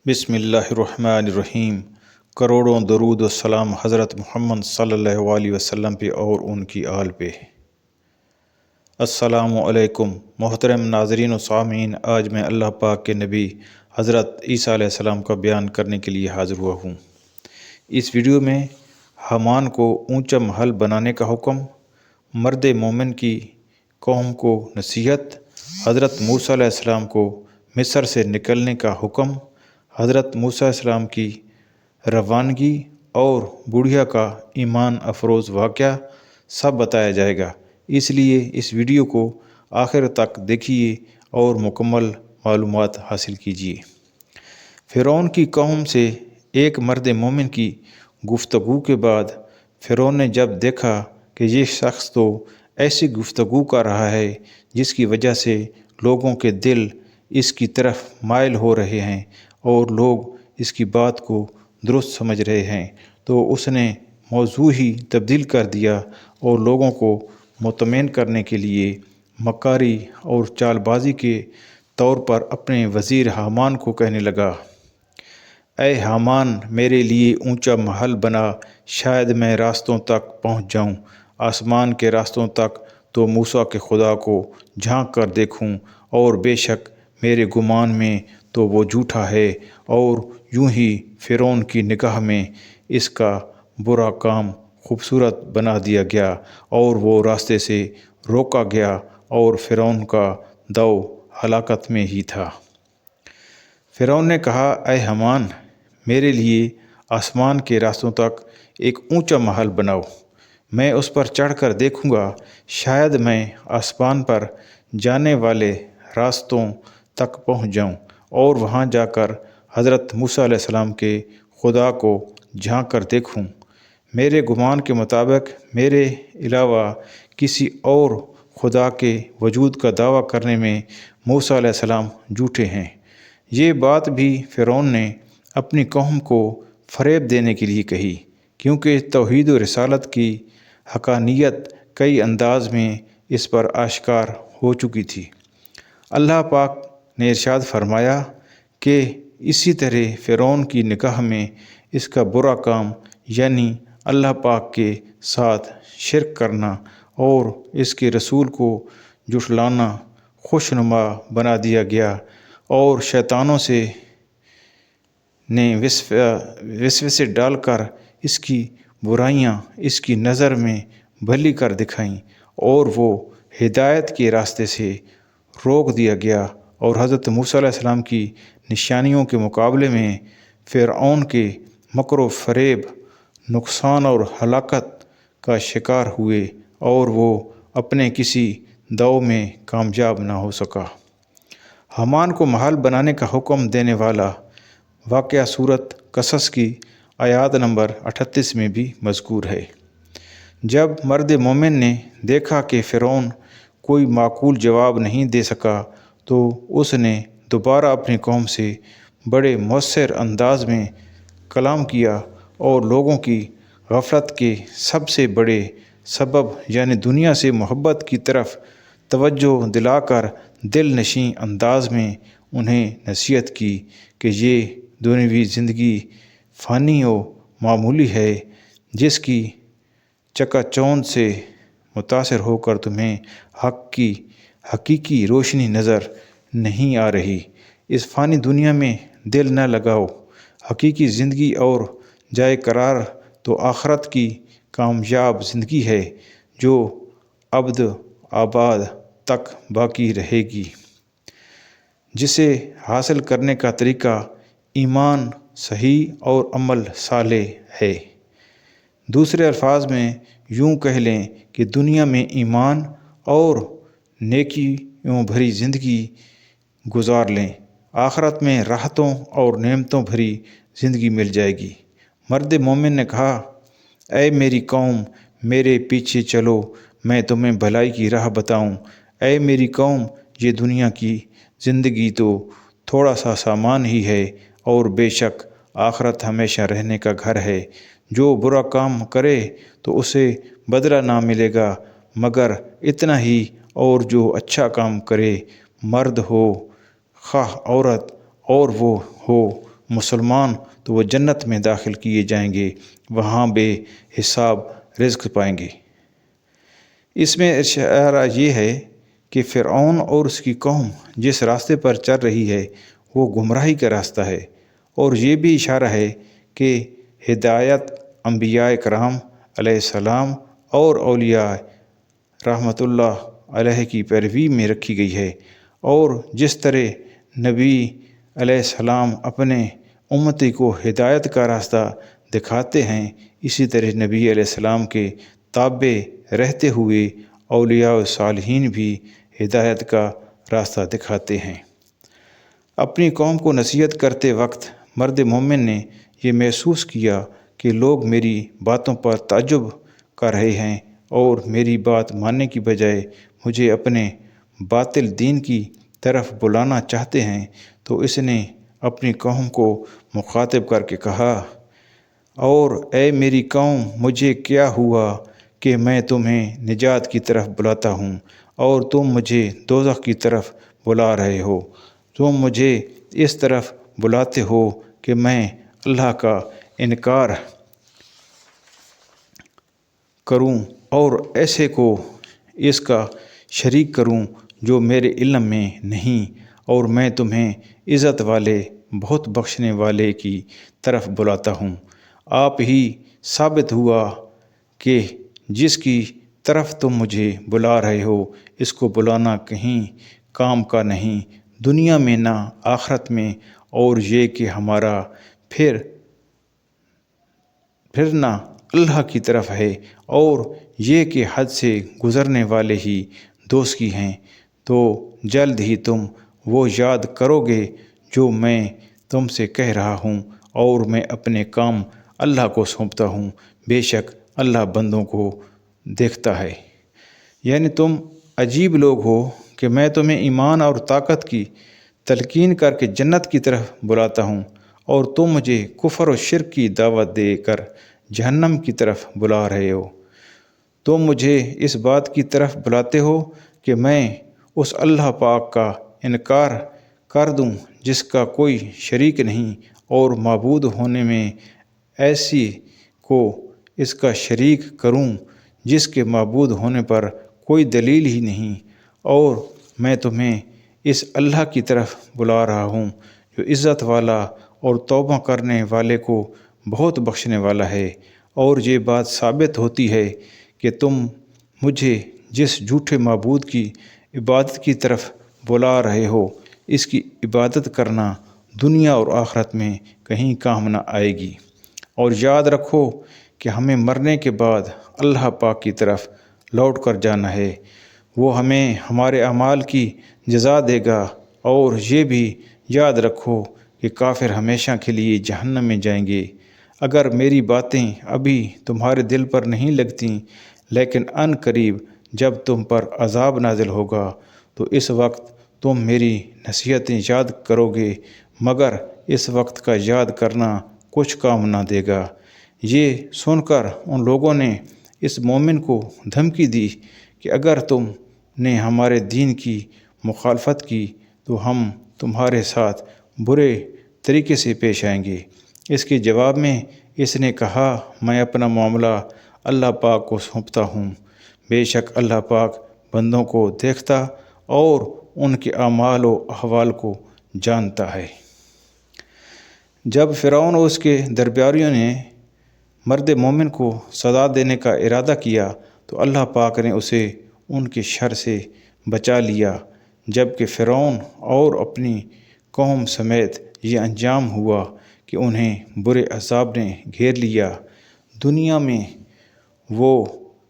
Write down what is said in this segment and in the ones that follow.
بسم اللہ الرحمن الرحیم۔ کروڑوں درود و سلام حضرت محمد صلی اللہ علیہ وسلم پہ اور ان کی آل پہ۔ السلام علیکم محترم ناظرین و سامعین، آج میں اللہ پاک کے نبی حضرت عیسیٰ علیہ السلام کا بیان کرنے کے لیے حاضر ہوا ہوں۔ اس ویڈیو میں حامان کو اونچا محل بنانے کا حکم، مرد مومن کی قوم کو نصیحت، حضرت موسیٰ علیہ السلام کو مصر سے نکلنے کا حکم، حضرت موسیٰ علیہ السلام کی روانگی اور بڑھیا کا ایمان افروز واقعہ سب بتایا جائے گا، اس لیے اس ویڈیو کو آخر تک دیکھیے اور مکمل معلومات حاصل کیجیے۔ فرعون کی قوم سے ایک مرد مومن کی گفتگو کے بعد فرعون نے جب دیکھا کہ یہ شخص تو ایسی گفتگو کر رہا ہے جس کی وجہ سے لوگوں کے دل اس کی طرف مائل ہو رہے ہیں اور لوگ اس کی بات کو درست سمجھ رہے ہیں، تو اس نے موضوع ہی تبدیل کر دیا اور لوگوں کو مطمئن کرنے کے لیے مکاری اور چال بازی کے طور پر اپنے وزیر حامان کو کہنے لگا، اے حامان، میرے لیے اونچا محل بنا، شاید میں راستوں تک پہنچ جاؤں، آسمان کے راستوں تک، تو موسیٰ کے خدا کو جھانک کر دیکھوں، اور بے شک میرے گمان میں تو وہ جھوٹا ہے۔ اور یوں ہی فرعون کی نگاہ میں اس کا برا کام خوبصورت بنا دیا گیا اور وہ راستے سے روکا گیا اور فرعون کا دو ہلاکت میں ہی تھا۔ فرعون نے کہا، اے حامان، میرے لیے آسمان کے راستوں تک ایک اونچا محل بناؤ، میں اس پر چڑھ کر دیکھوں گا، شاید میں آسمان پر جانے والے راستوں تک پہنچ جاؤں اور وہاں جا کر حضرت موسیٰ علیہ السلام کے خدا کو جھانک کر دیکھوں۔ میرے گمان کے مطابق میرے علاوہ کسی اور خدا کے وجود کا دعویٰ کرنے میں موسیٰ علیہ السلام جھوٹے ہیں۔ یہ بات بھی فرعون نے اپنی قوم کو فریب دینے کے لیے کہی، کیونکہ توحید و رسالت کی حقانیت کئی انداز میں اس پر آشکار ہو چکی تھی۔ اللہ پاک نے ارشاد فرمایا کہ اسی طرح فرعون کی نگاہ میں اس کا برا کام، یعنی اللہ پاک کے ساتھ شرک کرنا اور اس کے رسول کو جھٹلانا، خوشنما بنا دیا گیا اور شیطانوں نے وسوسے ڈال کر اس کی برائیاں اس کی نظر میں بھلی کر دکھائیں اور وہ ہدایت کے راستے سے روک دیا گیا، اور حضرت موسیٰ علیہ السلام کی نشانیوں کے مقابلے میں فرعون کے مکر و فریب، نقصان اور ہلاکت کا شکار ہوئے اور وہ اپنے کسی داؤ میں کامیاب نہ ہو سکا۔ حامان کو محل بنانے کا حکم دینے والا واقعہ سورۃ قصص کی آیات نمبر 38 میں بھی مذکور ہے۔ جب مرد مومن نے دیکھا کہ فرعون کوئی معقول جواب نہیں دے سکا تو اس نے دوبارہ اپنی قوم سے بڑے مؤثر انداز میں کلام کیا اور لوگوں کی غفلت کے سب سے بڑے سبب یعنی دنیا سے محبت کی طرف توجہ دلا کر دل نشیں انداز میں انہیں نصیحت کی کہ یہ دنیوی زندگی فانی و معمولی ہے، جس کی چکا چوند سے متاثر ہو کر تمہیں حق کی حقیقی روشنی نظر نہیں آ رہی۔ اس فانی دنیا میں دل نہ لگاؤ، حقیقی زندگی اور جائے قرار تو آخرت کی کامیاب زندگی ہے جو ابد آباد تک باقی رہے گی، جسے حاصل کرنے کا طریقہ ایمان صحیح اور عمل صالح ہے۔ دوسرے الفاظ میں یوں کہہ لیں کہ دنیا میں ایمان اور نیکیوں بھری زندگی گزار لیں، آخرت میں راحتوں اور نعمتوں بھری زندگی مل جائے گی۔ مرد مومن نے کہا، اے میری قوم، میرے پیچھے چلو، میں تمہیں بھلائی کی راہ بتاؤں۔ اے میری قوم، یہ دنیا کی زندگی تو تھوڑا سا سامان ہی ہے اور بے شک آخرت ہمیشہ رہنے کا گھر ہے۔ جو برا کام کرے تو اسے بدلہ نہ ملے گا مگر اتنا ہی، اور جو اچھا کام کرے، مرد ہو خواہ عورت، اور وہ ہو مسلمان تو وہ جنت میں داخل کیے جائیں گے، وہاں بے حساب رزق پائیں گے۔ اس میں اشارہ یہ ہے کہ فرعون اور اس کی قوم جس راستے پر چل رہی ہے وہ گمراہی کا راستہ ہے، اور یہ بھی اشارہ ہے کہ ہدایت انبیاء کرام علیہ السلام اور اولیاء رحمۃ اللہ علیہ کی پیروی میں رکھی گئی ہے، اور جس طرح نبی علیہ السلام اپنے امتی کو ہدایت کا راستہ دکھاتے ہیں، اسی طرح نبی علیہ السلام کے تابع رہتے ہوئے اولیاء و صالحین بھی ہدایت کا راستہ دکھاتے ہیں۔ اپنی قوم کو نصیحت کرتے وقت مرد مومن نے یہ محسوس کیا کہ لوگ میری باتوں پر تعجب کر رہے ہیں اور میری بات ماننے کی بجائے مجھے اپنے باطل دین کی طرف بلانا چاہتے ہیں، تو اس نے اپنی قوم کو مخاطب کر کے کہا، اور اے میری قوم، مجھے کیا ہوا کہ میں تمہیں نجات کی طرف بلاتا ہوں اور تم مجھے دوزخ کی طرف بلا رہے ہو؟ تم مجھے اس طرف بلاتے ہو کہ میں اللہ کا انکار کروں اور ایسے کو اس کا شریک کروں جو میرے علم میں نہیں، اور میں تمہیں عزت والے بہت بخشنے والے کی طرف بلاتا ہوں۔ آپ ہی ثابت ہوا کہ جس کی طرف تم مجھے بلا رہے ہو اس کو بلانا کہیں کام کا نہیں، دنیا میں نہ آخرت میں، اور یہ کہ ہمارا پھرنا اللہ کی طرف ہے، اور یہ کہ حد سے گزرنے والے ہی دوست کی ہیں۔ تو جلد ہی تم وہ یاد کرو گے جو میں تم سے کہہ رہا ہوں، اور میں اپنے کام اللہ کو سونپتا ہوں، بے شک اللہ بندوں کو دیکھتا ہے۔ یعنی تم عجیب لوگ ہو کہ میں تمہیں ایمان اور طاقت کی تلقین کر کے جنت کی طرف بلاتا ہوں، اور تم مجھے کفر و شرک کی دعوت دے کر جہنم کی طرف بلا رہے ہو۔ تم مجھے اس بات کی طرف بلاتے ہو کہ میں اس اللہ پاک کا انکار کر دوں جس کا کوئی شریک نہیں، اور معبود ہونے میں ایسی کو اس کا شریک کروں جس کے معبود ہونے پر کوئی دلیل ہی نہیں، اور میں تمہیں اس اللہ کی طرف بلا رہا ہوں جو عزت والا اور توبہ کرنے والے کو بہت بخشنے والا ہے۔ اور یہ بات ثابت ہوتی ہے کہ تم مجھے جس جھوٹے معبود کی عبادت کی طرف بلا رہے ہو اس کی عبادت کرنا دنیا اور آخرت میں کہیں کام نہ آئے گی، اور یاد رکھو کہ ہمیں مرنے کے بعد اللہ پاک کی طرف لوٹ کر جانا ہے، وہ ہمیں ہمارے اعمال کی جزا دے گا۔ اور یہ بھی یاد رکھو کہ کافر ہمیشہ کے لیے جہنم میں جائیں گے۔ اگر میری باتیں ابھی تمہارے دل پر نہیں لگتیں، لیکن عن قریب جب تم پر عذاب نازل ہوگا تو اس وقت تم میری نصیحتیں یاد کرو گے، مگر اس وقت کا یاد کرنا کچھ کام نہ دے گا۔ یہ سن کر ان لوگوں نے اس مومن کو دھمکی دی کہ اگر تم نے ہمارے دین کی مخالفت کی تو ہم تمہارے ساتھ برے طریقے سے پیش آئیں گے۔ اس کے جواب میں اس نے کہا، میں اپنا معاملہ اللہ پاک کو سونپتا ہوں، بے شک اللہ پاک بندوں کو دیکھتا اور ان کے اعمال و احوال کو جانتا ہے۔ جب فرعون اور اس کے درباریوں نے مرد مومن کو سزا دینے کا ارادہ کیا تو اللہ پاک نے اسے ان کے شر سے بچا لیا، جبکہ فرعون اور اپنی قوم سمیت یہ انجام ہوا کہ انہیں برے عذاب نے گھیر لیا۔ دنیا میں وہ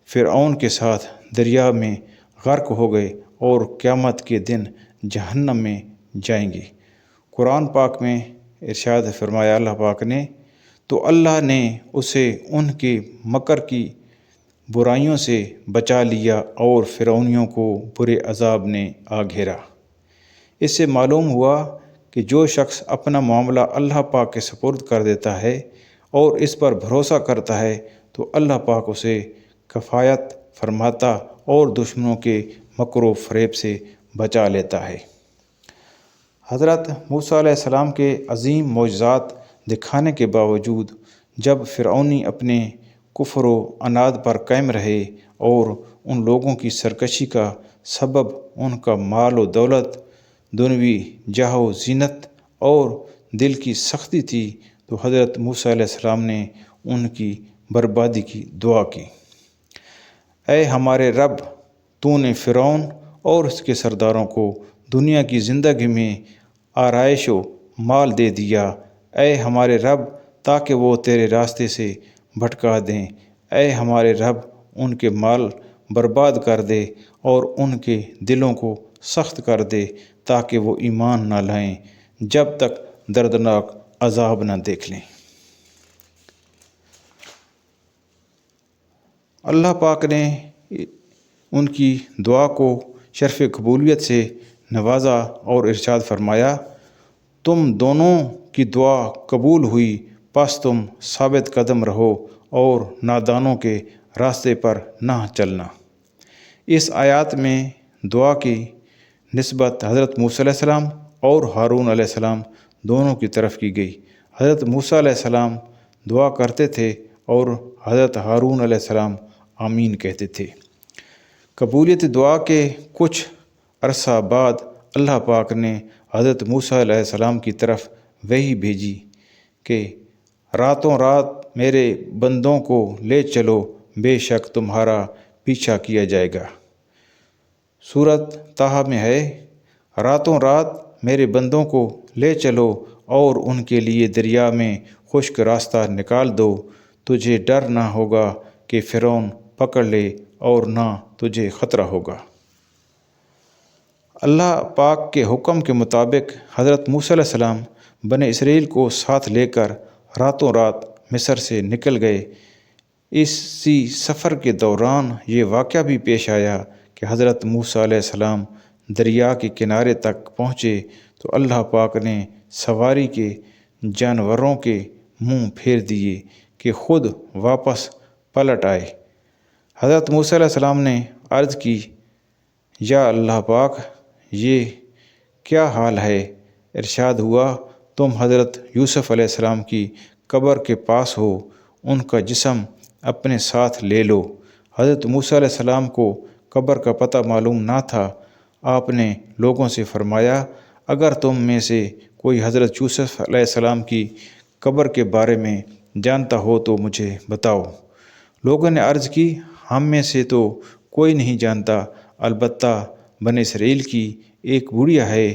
فرعون کے ساتھ دریا میں غرق ہو گئے اور قیامت کے دن جہنم میں جائیں گے۔ قرآن پاک میں ارشاد فرمایا اللہ پاک نے، تو اللہ نے اسے ان کے مکر کی برائیوں سے بچا لیا اور فرعونیوں کو برے عذاب نے آ گھیرا۔ اس سے معلوم ہوا کہ جو شخص اپنا معاملہ اللہ پاک کے سپرد کر دیتا ہے اور اس پر بھروسہ کرتا ہے تو اللہ پاک اسے کفایت فرماتا اور دشمنوں کے مکر و فریب سے بچا لیتا ہے۔ حضرت موسیٰ علیہ السلام کے عظیم معجزات دکھانے کے باوجود جب فرعونی اپنے کفر و عناد پر قائم رہے اور ان لوگوں کی سرکشی کا سبب ان کا مال و دولت، دنیوی جاہ و زینت اور دل کی سختی تھی، تو حضرت موسیٰ علیہ السلام نے ان کی بربادی کی دعا کی۔ اے ہمارے رب، تو نے فرعون اور اس کے سرداروں کو دنیا کی زندگی میں آرائش و مال دے دیا۔ اے ہمارے رب، تاکہ وہ تیرے راستے سے بھٹکا دیں۔ اے ہمارے رب، ان کے مال برباد کر دے اور ان کے دلوں کو سخت کر دے تاکہ وہ ایمان نہ لائیں جب تک دردناک عذاب نہ دیکھ لیں۔ اللہ پاک نے ان کی دعا کو شرف قبولیت سے نوازا اور ارشاد فرمایا، تم دونوں کی دعا قبول ہوئی، پس تم ثابت قدم رہو اور نادانوں کے راستے پر نہ چلنا۔ اس آیات میں دعا کی نسبت حضرت موسیٰ علیہ السلام اور ہارون علیہ السلام دونوں کی طرف کی گئی۔ حضرت موسیٰ علیہ السلام دعا کرتے تھے اور حضرت ہارون علیہ السلام آمین کہتے تھے۔ قبولیت دعا کے کچھ عرصہ بعد اللہ پاک نے حضرت موسیٰ علیہ السلام کی طرف وحی بھیجی کہ راتوں رات میرے بندوں کو لے چلو، بے شک تمہارا پیچھا کیا جائے گا۔ سورۃ طٰہٰ میں ہے، راتوں رات میرے بندوں کو لے چلو اور ان کے لیے دریا میں خشک راستہ نکال دو، تجھے ڈر نہ ہوگا کہ فرعون پکڑ لے اور نہ تجھے خطرہ ہوگا۔ اللہ پاک کے حکم کے مطابق حضرت موسیٰ علیہ السلام بنی اسرائیل کو ساتھ لے کر راتوں رات مصر سے نکل گئے۔ اسی سفر کے دوران یہ واقعہ بھی پیش آیا کہ حضرت موسیٰ علیہ السلام دریا کے کنارے تک پہنچے تو اللہ پاک نے سواری کے جانوروں کے منہ پھیر دیے کہ خود واپس پلٹ آئے۔ حضرت موسیٰ علیہ السلام نے عرض کی، یا اللہ پاک، یہ کیا حال ہے؟ ارشاد ہوا، تم حضرت یوسف علیہ السلام کی قبر کے پاس ہو، ان کا جسم اپنے ساتھ لے لو۔ حضرت موسیٰ علیہ السلام کو قبر کا پتہ معلوم نہ تھا۔ آپ نے لوگوں سے فرمایا، اگر تم میں سے کوئی حضرت یوسف علیہ السلام کی قبر کے بارے میں جانتا ہو تو مجھے بتاؤ۔ لوگوں نے عرض کی، ہم میں سے تو کوئی نہیں جانتا، البتہ بنی اسرائیل کی ایک بڑھیا ہے،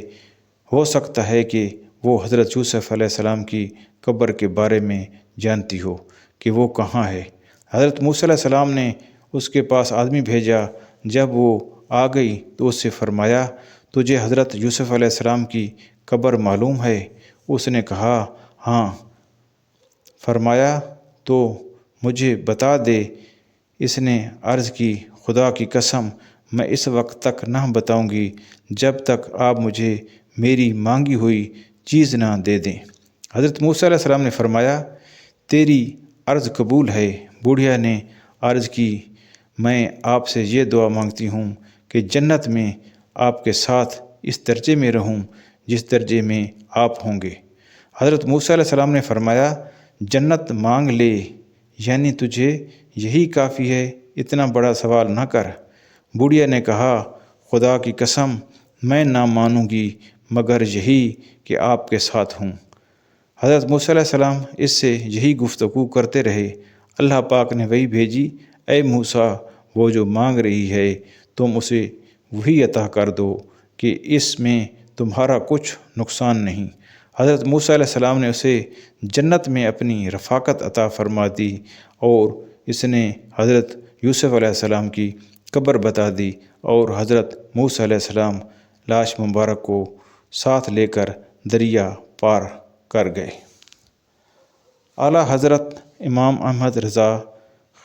ہو سکتا ہے کہ وہ حضرت یوسف علیہ السلام کی قبر کے بارے میں جانتی ہو کہ وہ کہاں ہے۔ حضرت موسیٰ علیہ السلام نے اس کے پاس آدمی بھیجا۔ جب وہ آ گئی تو اس سے فرمایا، تجھے حضرت یوسف علیہ السلام کی قبر معلوم ہے؟ اس نے کہا، ہاں۔ فرمایا، تو مجھے بتا دے۔ اس نے عرض کی، خدا کی قسم، میں اس وقت تک نہ بتاؤں گی جب تک آپ مجھے میری مانگی ہوئی چیز نہ دے دیں۔ حضرت موسیٰ علیہ السلام نے فرمایا، تیری عرض قبول ہے۔ بوڑھیا نے عرض کی، میں آپ سے یہ دعا مانگتی ہوں کہ جنت میں آپ کے ساتھ اس درجے میں رہوں جس درجے میں آپ ہوں گے۔ حضرت موسیٰ علیہ السلام نے فرمایا، جنت مانگ لے، یعنی تجھے یہی کافی ہے، اتنا بڑا سوال نہ کر۔ بوڑھیا نے کہا، خدا کی قسم، میں نہ مانوں گی مگر یہی کہ آپ کے ساتھ ہوں۔ حضرت موسیٰ علیہ السلام اس سے یہی گفتگو کرتے رہے۔ اللہ پاک نے وحی بھیجی، اے موسیٰ، وہ جو مانگ رہی ہے تم اسے وہی عطا کر دو کہ اس میں تمہارا کچھ نقصان نہیں۔ حضرت موسیٰ علیہ السلام نے اسے جنت میں اپنی رفاقت عطا فرما دی اور اس نے حضرت یوسف علیہ السلام کی قبر بتا دی اور حضرت موسیٰ علیہ السلام لاش مبارک کو ساتھ لے کر دریا پار کر گئے۔ اعلیٰ حضرت امام احمد رضا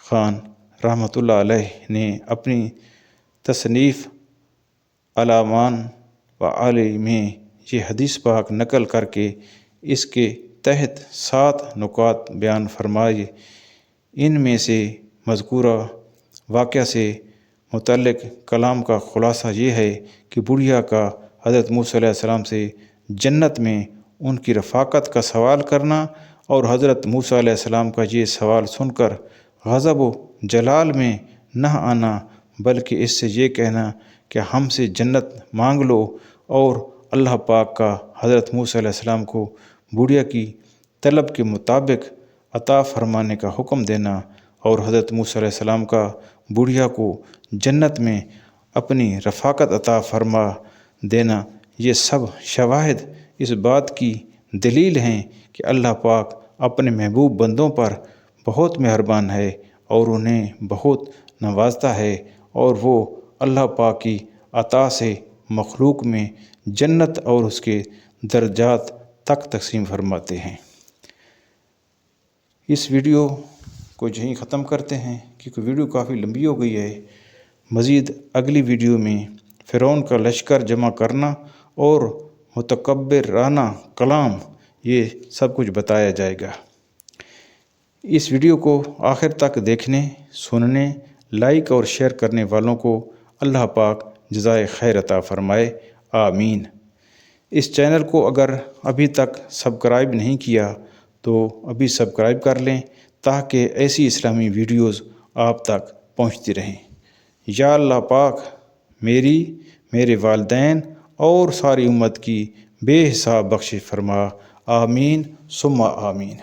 خان رحمۃ اللہ علیہ نے اپنی تصنیف الاعمال والآل میں یہ حدیث پاک نقل کر کے اس کے تحت 7 نکات بیان فرمائے۔ ان میں سے مذکورہ واقعہ سے متعلق کلام کا خلاصہ یہ ہے کہ بڑھیا کا حضرت موسیٰ علیہ السلام سے جنت میں ان کی رفاقت کا سوال کرنا اور حضرت موسیٰ علیہ السلام کا یہ سوال سن کر غضب و جلال میں نہ آنا، بلکہ اس سے یہ کہنا کہ ہم سے جنت مانگ لو، اور اللہ پاک کا حضرت موسیٰ علیہ السلام کو بڑھیا کی طلب کے مطابق عطا فرمانے کا حکم دینا، اور حضرت موسیٰ علیہ السلام کا بڑھیا کو جنت میں اپنی رفاقت عطا فرما دینا، یہ سب شواہد اس بات کی دلیل ہیں کہ اللہ پاک اپنے محبوب بندوں پر بہت مہربان ہے اور انہیں بہت نوازتا ہے، اور وہ اللہ پاک کی عطا سے مخلوق میں جنت اور اس کے درجات تک تقسیم فرماتے ہیں۔ اس ویڈیو کو یہیں ختم کرتے ہیں کیونکہ ویڈیو کافی لمبی ہو گئی ہے۔ مزید اگلی ویڈیو میں فرعون کا لشکر جمع کرنا اور متکبرانہ کلام، یہ سب کچھ بتایا جائے گا۔ اس ویڈیو کو آخر تک دیکھنے، سننے، لائک اور شیئر کرنے والوں کو اللہ پاک جزائے خیر عطا فرمائے، آمین۔ اس چینل کو اگر ابھی تک سبسکرائب نہیں کیا تو ابھی سبسکرائب کر لیں تاکہ ایسی اسلامی ویڈیوز آپ تک پہنچتی رہیں۔ یا اللہ پاک میری، میرے والدین اور ساری امت کی بے حساب بخشش فرما، آمین ثم آمین۔